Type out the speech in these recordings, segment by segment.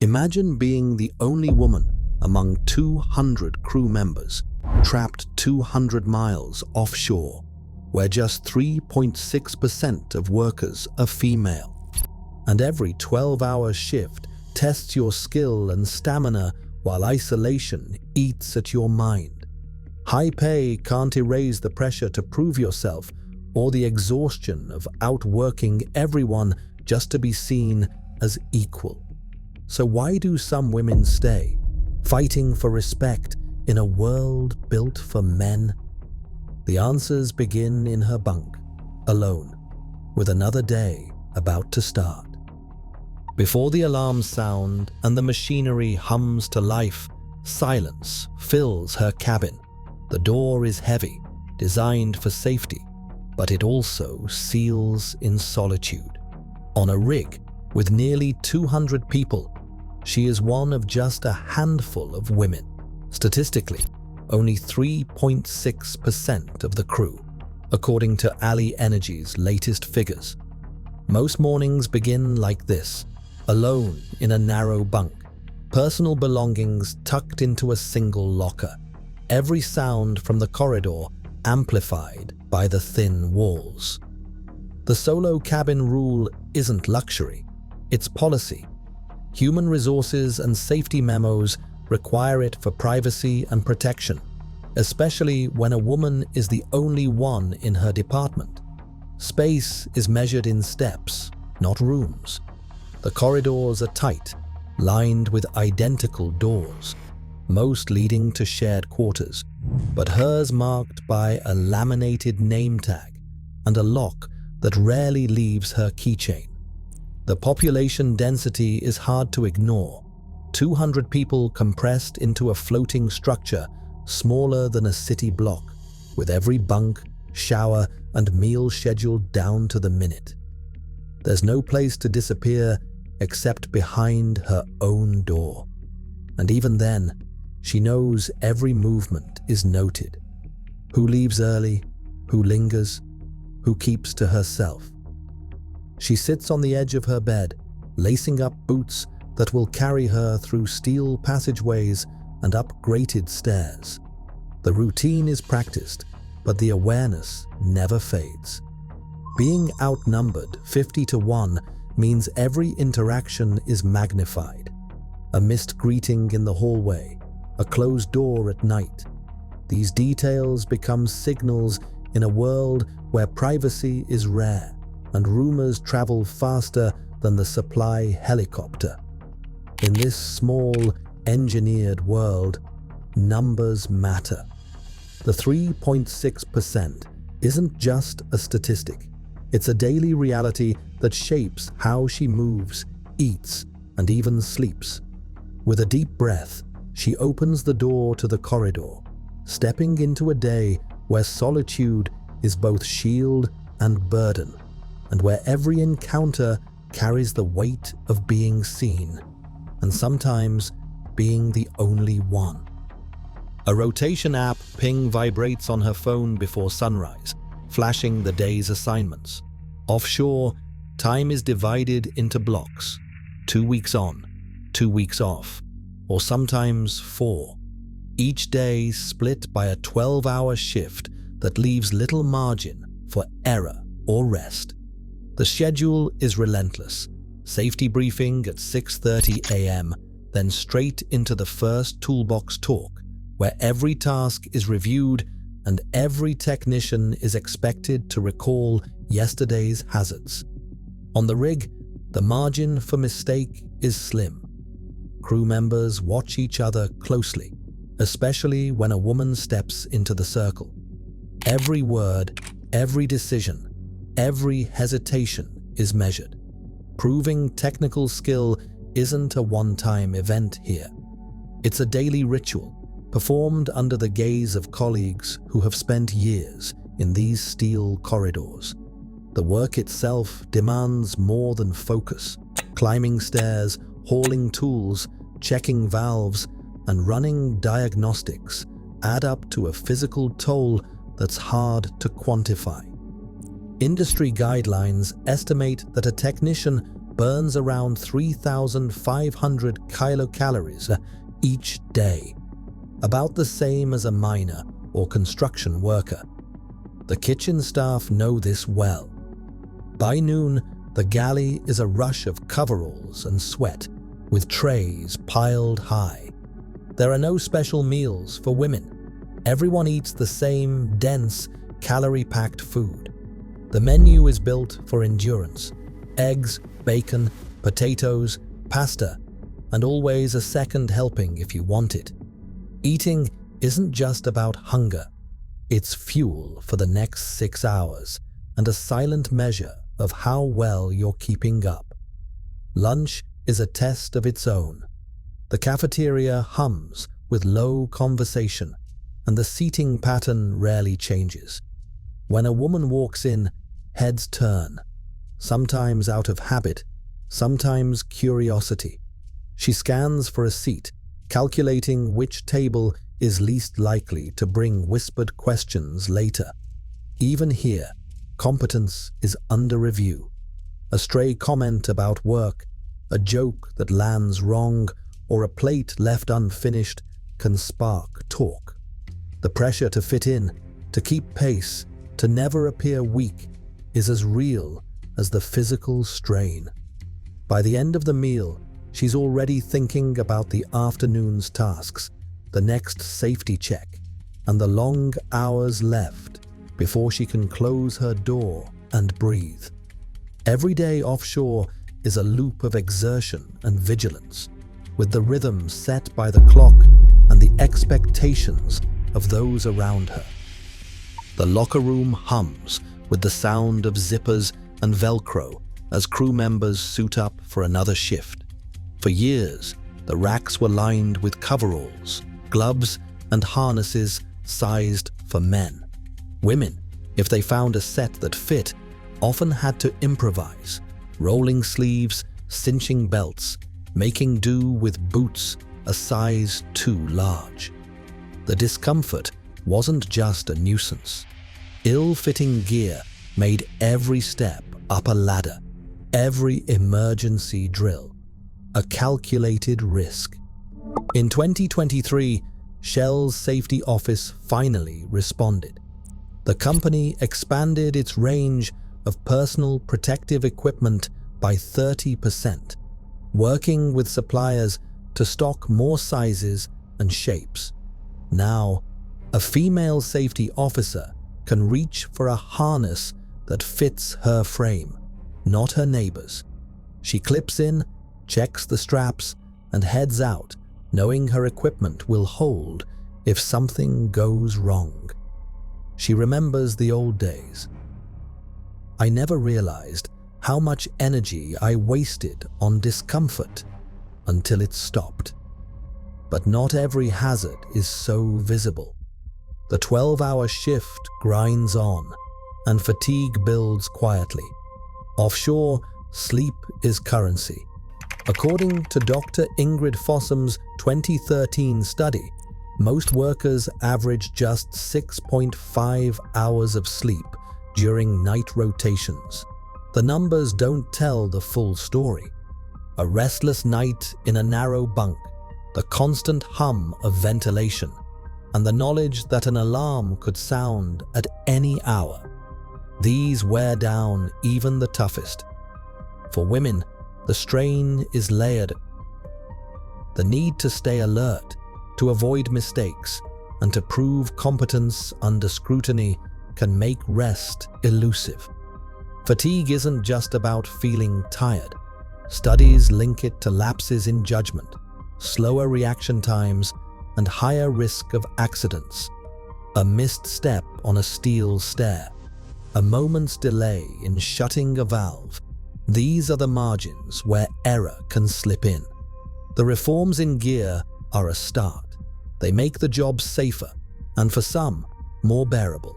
Imagine being the only woman among 200 crew members, trapped 200 miles offshore, where just 3.6% of workers are female. And every 12-hour shift tests your skill and stamina while isolation eats at your mind. High pay can't erase the pressure to prove yourself or the exhaustion of outworking everyone just to be seen as equal. So why do some women stay, fighting for respect in a world built for men? The answers begin in her bunk, alone, with another day about to start. Before the alarms sound and the machinery hums to life, silence fills her cabin. The door is heavy, designed for safety, but it also seals in solitude. On a rig with nearly 200 people, she is one of just a handful of women. Statistically, only 3.6% of the crew, according to Ali Energy's latest figures. Most mornings begin like this, alone in a narrow bunk, personal belongings tucked into a single locker, every sound from the corridor amplified by the thin walls. The solo cabin rule isn't luxury, it's policy. Human resources and safety memos require it for privacy and protection, especially when a woman is the only one in her department. Space is measured in steps, not rooms. The corridors are tight, lined with identical doors, most leading to shared quarters, but hers marked by a laminated name tag and a lock that rarely leaves her keychain. The population density is hard to ignore. 200 people compressed into a floating structure smaller than a city block, with every bunk, shower, and meal scheduled down to the minute. There's no place to disappear except behind her own door. And even then, she knows every movement is noted. Who leaves early, who lingers, who keeps to herself. She sits on the edge of her bed, lacing up boots that will carry her through steel passageways and up grated stairs. The routine is practiced, but the awareness never fades. Being outnumbered 50-1 means every interaction is magnified. A missed greeting in the hallway, a closed door at night. These details become signals in a world where privacy is rare and rumors travel faster than the supply helicopter. In this small, engineered world, numbers matter. The 3.6% isn't just a statistic. It's a daily reality that shapes how she moves, eats, and even sleeps. With a deep breath, she opens the door to the corridor, stepping into a day where solitude is both shield and burden, and where every encounter carries the weight of being seen, and sometimes being the only one. A rotation app ping vibrates on her phone before sunrise, flashing the day's assignments. Offshore, time is divided into blocks, 2 weeks on, 2 weeks off, or sometimes 4. Each day split by a 12-hour shift that leaves little margin for error or rest. The schedule is relentless. Safety briefing at 6:30 a.m., then straight into the first toolbox talk, where every task is reviewed and every technician is expected to recall yesterday's hazards. On the rig, the margin for mistake is slim. Crew members watch each other closely, especially when a woman steps into the circle. Every word, every decision, every hesitation is measured. Proving technical skill isn't a one-time event here. It's a daily ritual, performed under the gaze of colleagues who have spent years in these steel corridors. The work itself demands more than focus. Climbing stairs, hauling tools, checking valves, and running diagnostics add up to a physical toll that's hard to quantify. Industry guidelines estimate that a technician burns around 3,500 kilocalories each day, about the same as a miner or construction worker. The kitchen staff know this well. By noon, the galley is a rush of coveralls and sweat, with trays piled high. There are no special meals for women. Everyone eats the same dense, calorie-packed food. The menu is built for endurance: eggs, bacon, potatoes, pasta, and always a second helping if you want it. Eating isn't just about hunger. It's fuel for the next 6 hours and a silent measure of how well you're keeping up. Lunch is a test of its own. The cafeteria hums with low conversation, and the seating pattern rarely changes. When a woman walks in, heads turn, sometimes out of habit, sometimes curiosity. She scans for a seat, calculating which table is least likely to bring whispered questions later. Even here, competence is under review. A stray comment about work, a joke that lands wrong, or a plate left unfinished can spark talk. The pressure to fit in, to keep pace, to never appear weak is as real as the physical strain. By the end of the meal, she's already thinking about the afternoon's tasks, the next safety check, and the long hours left before she can close her door and breathe. Every day offshore is a loop of exertion and vigilance, with the rhythm set by the clock and the expectations of those around her. The locker room hums with the sound of zippers and Velcro as crew members suit up for another shift. For years, the racks were lined with coveralls, gloves, and harnesses sized for men. Women, if they found a set that fit, often had to improvise, rolling sleeves, cinching belts, making do with boots a size too large. The discomfort wasn't just a nuisance. Ill-fitting gear made every step up a ladder, every emergency drill, a calculated risk. In 2023, Shell's safety office finally responded. The company expanded its range of personal protective equipment by 30%, working with suppliers to stock more sizes and shapes. Now, a female safety officer can reach for a harness that fits her frame, not her neighbor's. She clips in, checks the straps, and heads out, knowing her equipment will hold if something goes wrong. She remembers the old days. I never realized how much energy I wasted on discomfort until it stopped. But not every hazard is so visible. The 12-hour shift grinds on, and fatigue builds quietly. Offshore, sleep is currency. According to Dr. Ingrid Fossum's 2013 study, most workers average just 6.5 hours of sleep during night rotations. The numbers don't tell the full story. A restless night in a narrow bunk, the constant hum of ventilation, and the knowledge that an alarm could sound at any hour. These wear down even the toughest. For women, the strain is layered. The need to stay alert, to avoid mistakes, and to prove competence under scrutiny can make rest elusive. Fatigue isn't just about feeling tired. Studies link it to lapses in judgment, slower reaction times, and higher risk of accidents. A missed step on a steel stair, a moment's delay in shutting a valve. These are the margins where error can slip in. The reforms in gear are a start. They make the job safer, and for some, more bearable.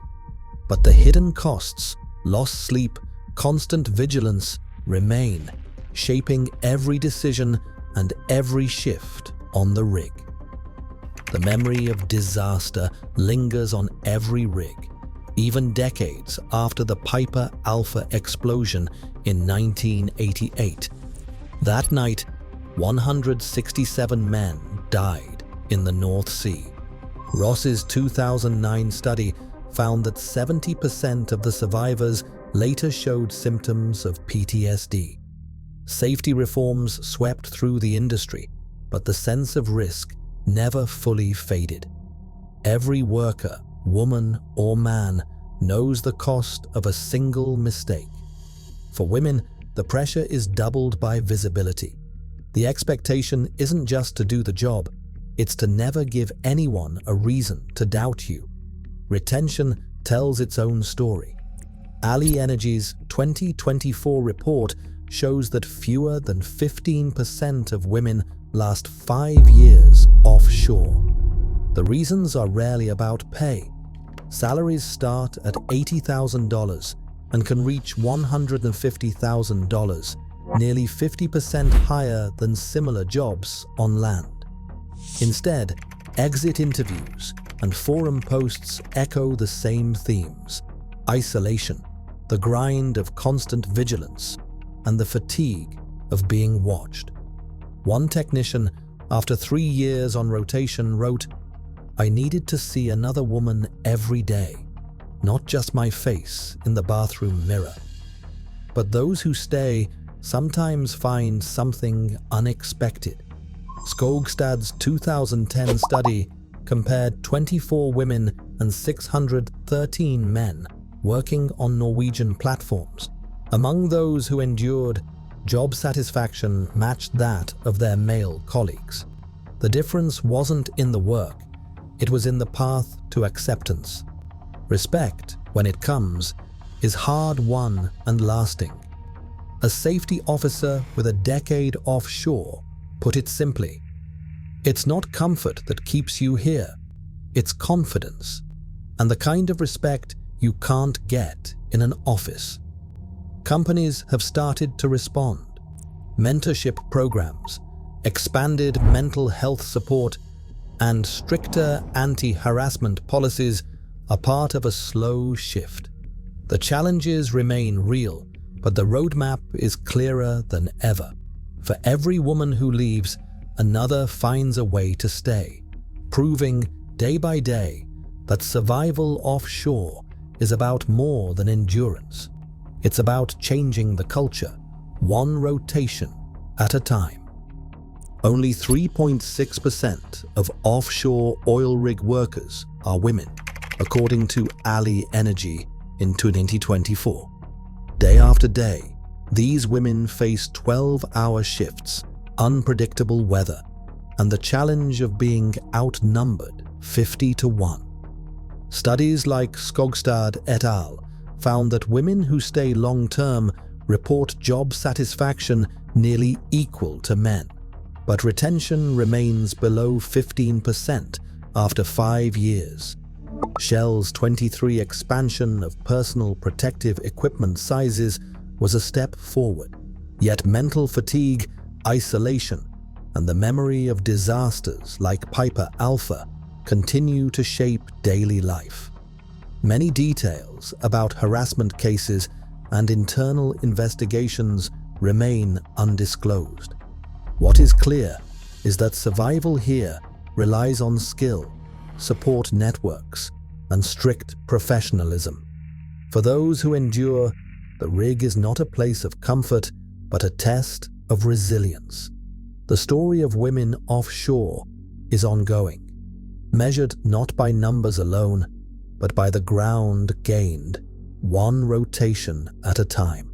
But the hidden costs, lost sleep, constant vigilance, remain, shaping every decision and every shift on the rig. The memory of disaster lingers on every rig, even decades after the Piper Alpha explosion in 1988, That night, 167 men died in the North Sea. Ross's 2009 study found that 70% of the survivors later showed symptoms of PTSD. Safety reforms swept through the industry, but the sense of risk never fully faded. Every worker, woman or man, knows the cost of a single mistake. For women, the pressure is doubled by visibility. The expectation isn't just to do the job, it's to never give anyone a reason to doubt you. Retention tells its own story. Ali Energy's 2024 report shows that fewer than 15% of women last 5 years offshore. The reasons are rarely about pay. Salaries start at $80,000 and can reach $150,000, nearly 50% higher than similar jobs on land. Instead, exit interviews and forum posts echo the same themes: isolation, the grind of constant vigilance, and the fatigue of being watched. One technician, after 3 years on rotation, wrote, "I needed to see another woman every day, not just my face in the bathroom mirror." But those who stay sometimes find something unexpected. Skogstad's 2010 study compared 24 women and 613 men working on Norwegian platforms. Among those who endured, job satisfaction matched that of their male colleagues. The difference wasn't in the work, it was in the path to acceptance. Respect, when it comes, is hard-won and lasting. A safety officer with a decade offshore put it simply, "It's not comfort that keeps you here, it's confidence, and the kind of respect you can't get in an office." Companies have started to respond. Mentorship programs, expanded mental health support, and stricter anti-harassment policies are part of a slow shift. The challenges remain real, but the roadmap is clearer than ever. For every woman who leaves, another finds a way to stay, proving day by day that survival offshore is about more than endurance. It's about changing the culture, one rotation at a time. Only 3.6% of offshore oil rig workers are women, according to Ali Energy in 2024. Day after day, these women face 12-hour shifts, unpredictable weather, and the challenge of being outnumbered 50 to 1. Studies like Skogstad et al. Found that women who stay long-term report job satisfaction nearly equal to men, but retention remains below 15% after 5 years. Shell's 23 expansion of personal protective equipment sizes was a step forward, yet mental fatigue, isolation, and the memory of disasters like Piper Alpha continue to shape daily life. Many details about harassment cases and internal investigations remain undisclosed. What is clear is that survival here relies on skill, support networks, and strict professionalism. For those who endure, the rig is not a place of comfort, but a test of resilience. The story of women offshore is ongoing, measured not by numbers alone, but by the ground gained, one rotation at a time.